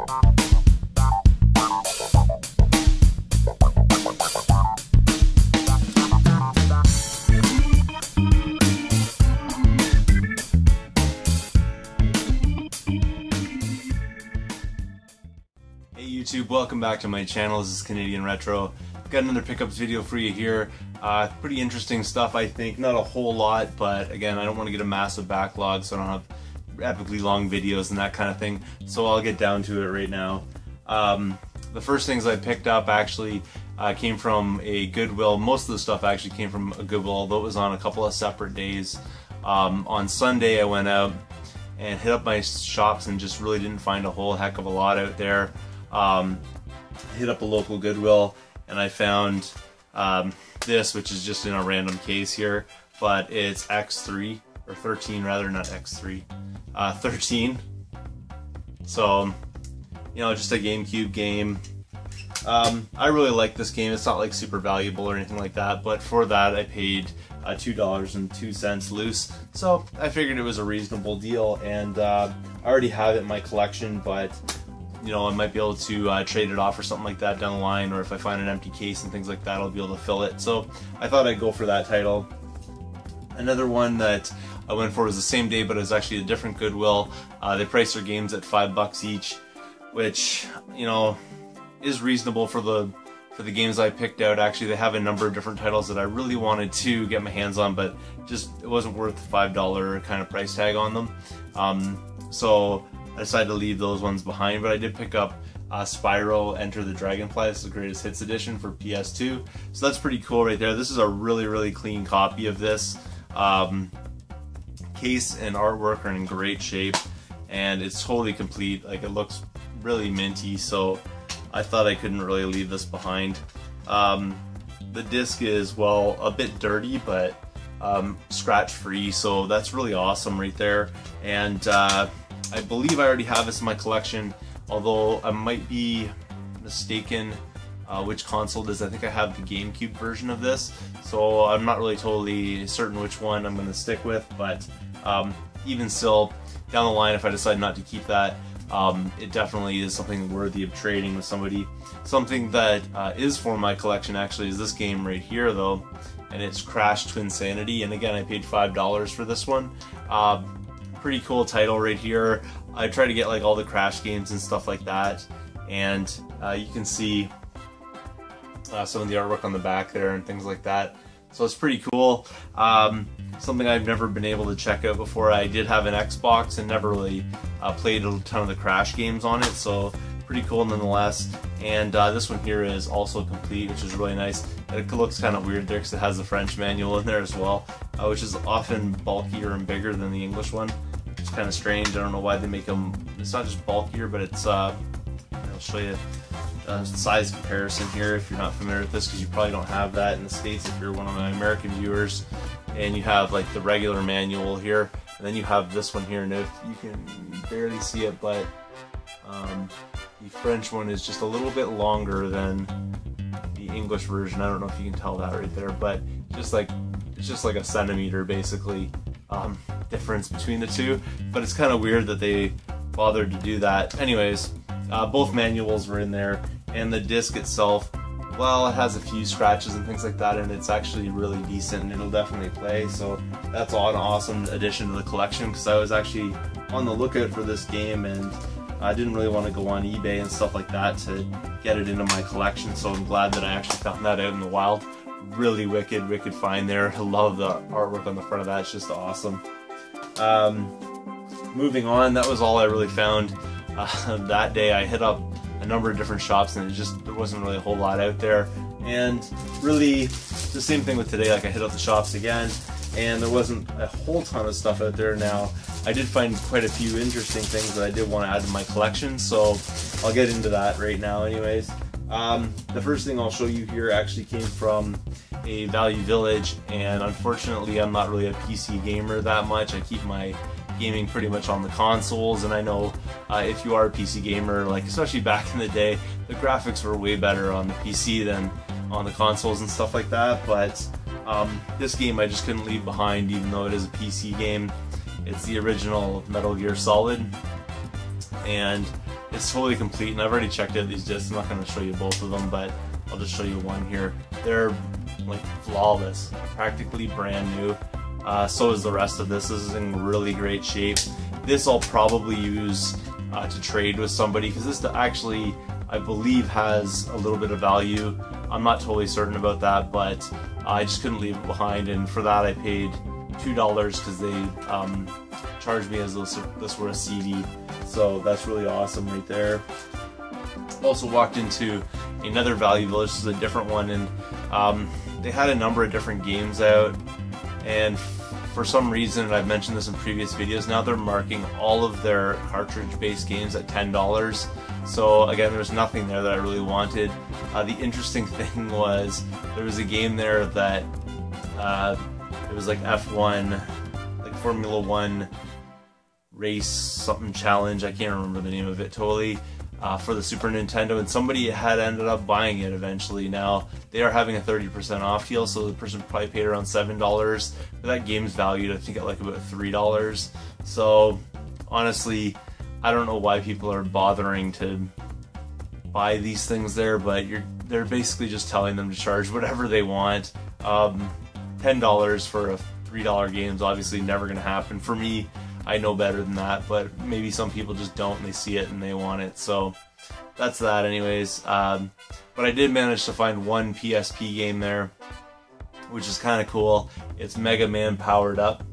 YouTube, welcome back to my channel. This is Canadian Retro. I've got another pickups video for you here. Pretty interesting stuff, I think. Not a whole lot, but again, I don't want to get a massive backlog, so I don't have epically long videos and that kind of thing. So I'll get down to it right now. The first things I picked up actually came from a Goodwill. Most of the stuff actually came from a Goodwill, although it was on a couple of separate days. On Sunday, I went out and hit up my shops and just really didn't find a whole heck of a lot out there. Hit up a local Goodwill and I found this, which is just in a random case here, but it's X3 or 13 rather, not X3, 13. So, you know, just a GameCube game. I really like this game. It's not like super valuable or anything like that, but for that I paid $2.02 loose, so I figured it was a reasonable deal. And I already have it in my collection, but you know, I might be able to trade it off or something like that down the line, or if I find an empty case and things like that, I'll be able to fill it. So I thought I'd go for that title. Another one that I went for was the same day, but it was actually a different Goodwill. They priced their games at $5 each, which, you know, is reasonable for the games I picked out. Actually, they have a number of different titles that I really wanted to get my hands on, but just it wasn't worth the $5 kind of price tag on them. So I decided to leave those ones behind, but I did pick up Spyro Enter the Dragonfly. This is the Greatest Hits edition for PS2, so that's pretty cool right there. This is a really clean copy of this. Case and artwork are in great shape, and it's totally complete. Like, it looks really minty, so I thought I couldn't really leave this behind. The disc is, well, a bit dirty, but scratch free, so that's really awesome right there. And I believe I already have this in my collection, although I might be mistaken which console it is. I think I have the GameCube version of this, so I'm not really totally certain which one I'm going to stick with, but even still, down the line, if I decide not to keep that, it definitely is something worthy of trading with somebody. Something that is for my collection actually is this game right here though, and it's Crash Twinsanity, and again I paid $5 for this one. Pretty cool title right here. I try to get like all the Crash games and stuff like that, and you can see some of the artwork on the back there and things like that, so it's pretty cool. Something I've never been able to check out before. I did have an Xbox and never really played a ton of the Crash games on it, so pretty cool nonetheless. And this one here is also complete, which is really nice. It looks kind of weird there because it has the French manual in there as well, which is often bulkier and bigger than the English one. It's kind of strange. I don't know why they make them. It's not just bulkier, but it's I'll show you a size comparison here if you're not familiar with this, because you probably don't have that in the States if you're one of my American viewers. And you have like the regular manual here, and then you have this one here. Now you can barely see it, but the French one is just a little bit longer than the English version. I don't know if you can tell that right there, but it's just like a centimeter basically difference between the two. But it's kind of weird that they bothered to do that. Anyways, both manuals were in there, and the disc itself, well, it has a few scratches and things like that, and it's actually really decent, and it'll definitely play. So that's an awesome addition to the collection, because I was actually on the lookout for this game, and I didn't really want to go on eBay and stuff like that to get it into my collection. So I'm glad that I actually found that out in the wild. Really wicked find there. I love the artwork on the front of that. It's just awesome. Moving on, that was all I really found that day. I hit up a number of different shops, and there wasn't really a whole lot out there. And really, the same thing with today. Like, I hit up the shops again, and there wasn't a whole ton of stuff out there. Now, I did find quite a few interesting things that I did want to add to my collection, so I'll get into that right now anyways. The first thing I'll show you here actually came from a Value Village, and unfortunately I'm not really a PC gamer that much. I keep my gaming pretty much on the consoles, and I know if you are a PC gamer, like especially back in the day, the graphics were way better on the PC than on the consoles and stuff like that. But this game I just couldn't leave behind, even though it is a PC game. It's the original Metal Gear Solid, and it's totally complete, and I've already checked out these discs. I'm not going to show you both of them, but I'll just show you one here. They're like flawless, practically brand new. So is the rest of this. This is in really great shape. This I'll probably use to trade with somebody, because this actually, I believe, has a little bit of value. I'm not totally certain about that, but I just couldn't leave it behind, and for that I paid $2 because they charged me as though this were a CD. So that's really awesome right there. Also walked into another Value Village. This is a different one, and they had a number of different games out, and for some reason, and I've mentioned this in previous videos, now they're marking all of their cartridge-based games at $10. So again, there's nothing there that I really wanted. The interesting thing was there was a game there that it was like F1, like Formula 1 race something challenge. I can't remember the name of it totally. For the Super Nintendo, and somebody had ended up buying it eventually. Now they are having a 30% off deal, so the person probably paid around $7, but that game's valued, I think, at like about $3. So honestly, I don't know why people are bothering to buy these things there, but they're basically just telling them to charge whatever they want. $10 for a $3 game is obviously never going to happen for me. I know better than that, but maybe some people just don't, and they see it and they want it. So that's that anyways. But I did manage to find one PSP game there, which is kind of cool. It's Mega Man Powered Up,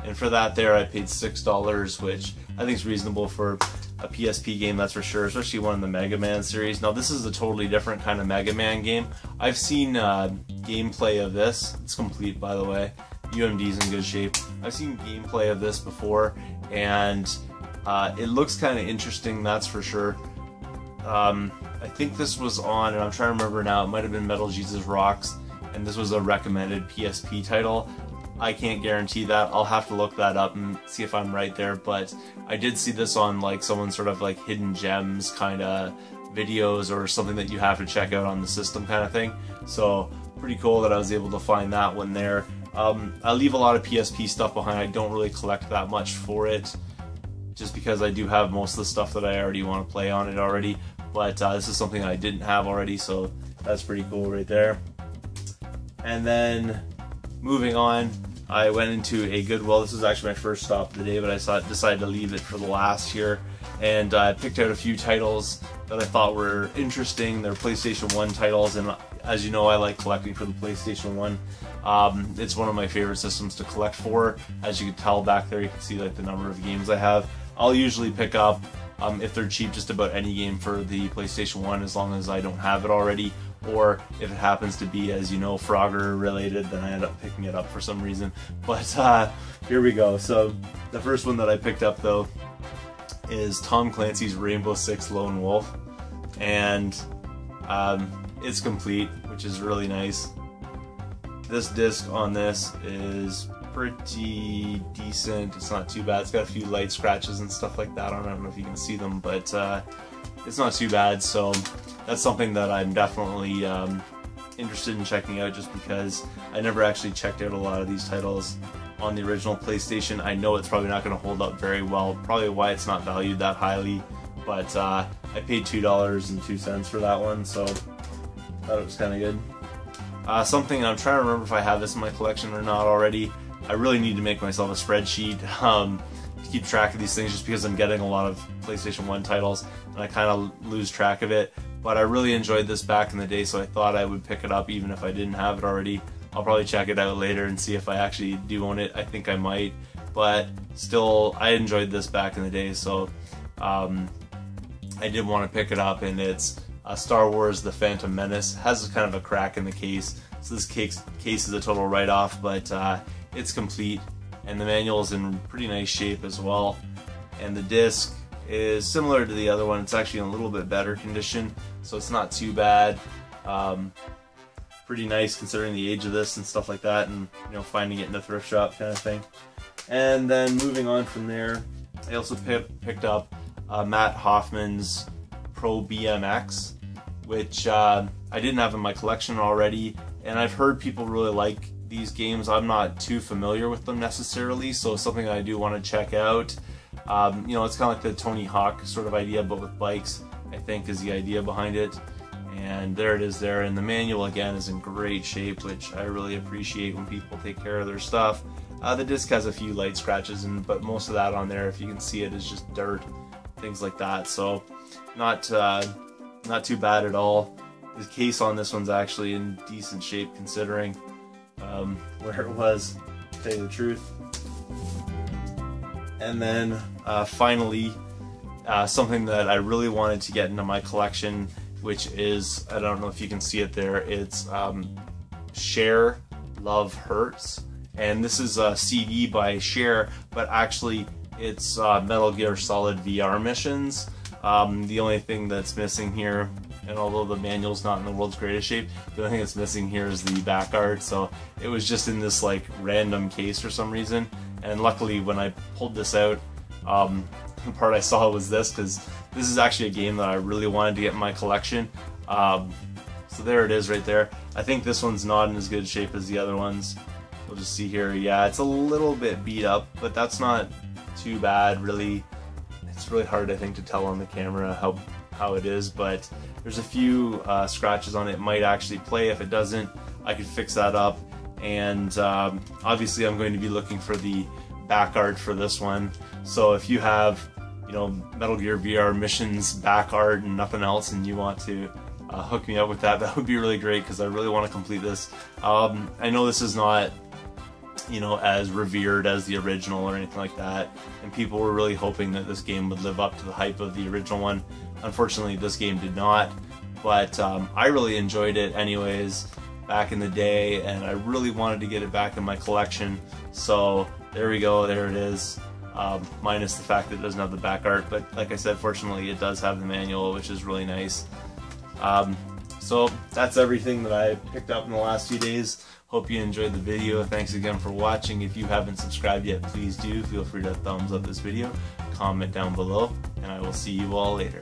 and for that there I paid $6, which I think is reasonable for a PSP game, that's for sure, especially one in the Mega Man series. Now this is a totally different kind of Mega Man game. I've seen gameplay of this. It's complete, by the way. UMD's in good shape. I've seen gameplay of this before, and it looks kind of interesting, that's for sure. I think this was on, and I'm trying to remember now, it might have been Metal Jesus Rocks, and this was a recommended PSP title. I can't guarantee that. I'll have to look that up and see if I'm right there, but I did see this on like someone's sort of like hidden gems kind of videos, or something that you have to check out on the system kind of thing. So pretty cool that I was able to find that one there. I leave a lot of PSP stuff behind. I don't really collect that much for it, just because I do have most of the stuff that I already want to play on it already, but this is something I didn't have already, so that's pretty cool right there. And then moving on, I went into a Goodwill. This was actually my first stop of the day, but I decided to leave it for the last here, and I picked out a few titles that I thought were interesting. They're PlayStation 1 titles, and as you know, I like collecting for the PlayStation 1. It's one of my favorite systems to collect for. As you can tell back there, you can see like the number of games I have. I'll usually pick up, if they're cheap, just about any game for the PlayStation 1, as long as I don't have it already, or if it happens to be, as you know, Frogger related, then I end up picking it up for some reason. But here we go. So the first one that I picked up though is Tom Clancy's Rainbow Six Lone Wolf, and it's complete, which is really nice. This disc on this is pretty decent. It's not too bad. It's got a few light scratches and stuff like that on it. I don't know if you can see them, but it's not too bad. So that's something that I'm definitely interested in checking out, just because I never actually checked out a lot of these titles on the original PlayStation. I know it's probably not going to hold up very well, probably why it's not valued that highly, but I paid $2.02 for that one, so thought it was kind of good. Something, I'm trying to remember if I have this in my collection or not already. I really need to make myself a spreadsheet to keep track of these things, just because I'm getting a lot of PlayStation 1 titles and I kind of lose track of it. But I really enjoyed this back in the day, so I thought I would pick it up even if I didn't have it already. I'll probably check it out later and see if I actually do own it. I think I might, but still, I enjoyed this back in the day, so I did want to pick it up, and it's Star Wars The Phantom Menace. Has kind of a crack in the case, so this case is a total write-off, but it's complete, and the manual is in pretty nice shape as well, and the disc is similar to the other one. It's actually in a little bit better condition, so it's not too bad. Pretty nice considering the age of this and stuff like that, and you know, finding it in a thrift shop kind of thing. And then moving on from there, I also picked up Matt Hoffman's Pro BMX, which I didn't have in my collection already, and I've heard people really like these games. I'm not too familiar with them necessarily, so it's something I do want to check out. You know, it's kind of like the Tony Hawk sort of idea, but with bikes, I think, is the idea behind it. And there it is there, and the manual again is in great shape, which I really appreciate when people take care of their stuff. The disc has a few light scratches, but most of that on there, if you can see it, is just dirt, things like that. So not too bad at all. The case on this one's actually in decent shape considering where it was, to tell you the truth. And then finally, something that I really wanted to get into my collection, which is, I don't know if you can see it there, it's Share Love Hurts. And this is a CD by Share, but actually it's Metal Gear Solid VR missions. The only thing that's missing here, and although the manual's not in the world's greatest shape, the only thing that's missing here is the back art. So it was just in this like random case for some reason. And luckily when I pulled this out, the part I saw was this, because this is actually a game that I really wanted to get in my collection. So there it is right there. I think this one's not in as good shape as the other ones. We'll just see here. Yeah, it's a little bit beat up, but that's not too bad really. It's really hard, I think, to tell on the camera how it is, but there's a few scratches on it. It might actually play. If it doesn't, I could fix that up. And obviously I'm going to be looking for the back art for this one. So if you have, you know, Metal Gear VR missions back art and nothing else, and you want to hook me up with that, that would be really great, because I really want to complete this. I know this is not, you know, as revered as the original or anything like that, and people were really hoping that this game would live up to the hype of the original one. Unfortunately, this game did not, but I really enjoyed it anyways back in the day, and I really wanted to get it back in my collection. So there we go, there it is, minus the fact that it doesn't have the back art, but like I said, fortunately it does have the manual, which is really nice. So that's everything that I picked up in the last few days. Hope you enjoyed the video. Thanks again for watching. If you haven't subscribed yet, please do. Feel free to thumbs up this video, comment down below, and I will see you all later.